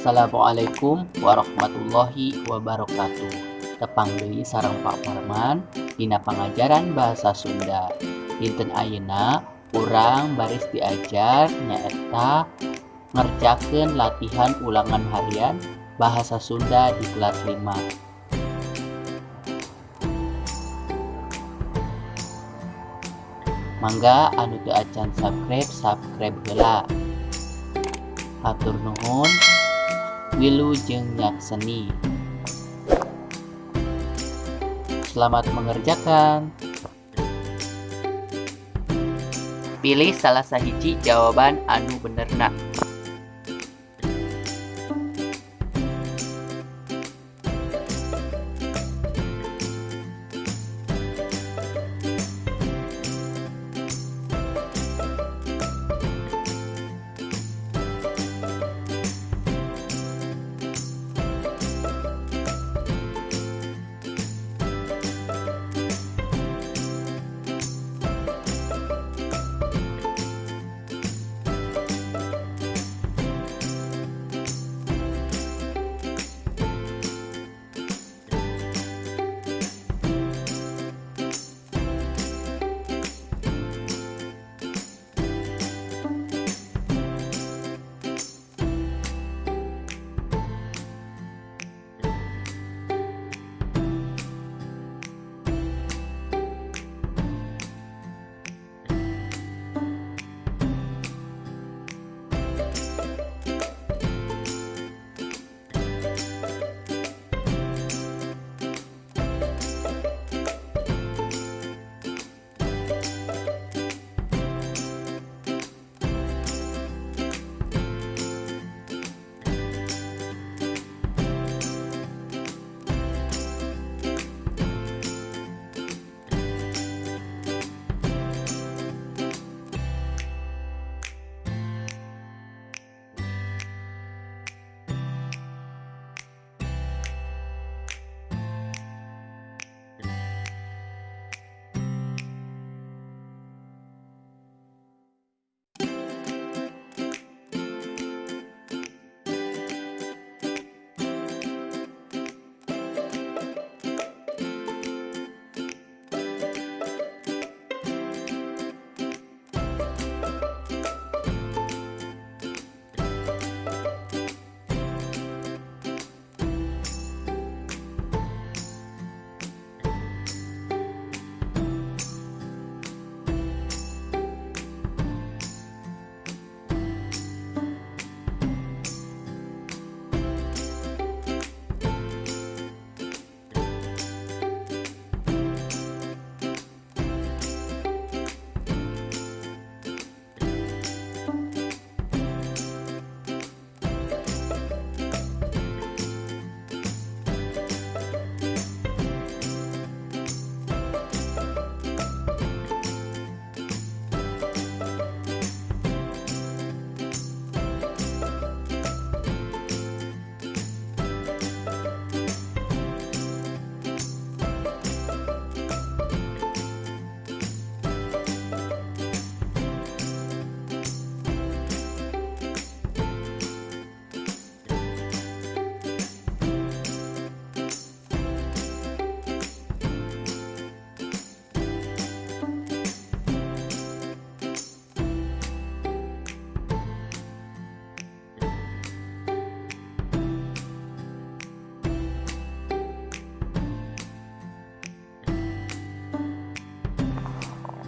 Wassalamualaikum warahmatullahi wabarakatuh. Tepang deui sareng Pak Parman dina pangajaran bahasa Sunda. Dinten ayeuna urang baris diajar nyaeta ngerjakeun latihan ulangan harian bahasa Sunda di kelas 5. Mangga anu teu acan subscribe heula. Hatur nuhun, wilu jeung nyakseni. Selamat mengerjakan. Pilih salah sahiji jawaban anu benerna.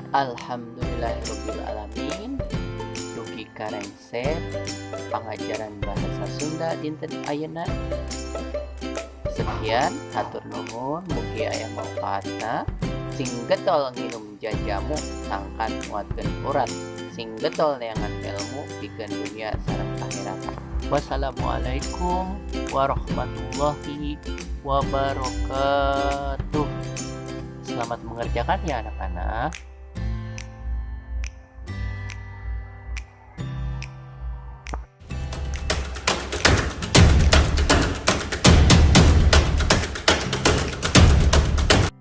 Alhamdulillahirobbilalamin. Dugi karengset pangajaran bahasa Sunda dinten ayeuna. Sekian, hatur nuhun, mugi aya manfaatna. Sing getol nginum jajamu sangkan nguatkeun urat. Sing getol neangan ilmu pikeun dunia sareng akhirat. Wassalamualaikum warahmatullahi wabarakatuh. Selamat mengerjakan ya anak-anak.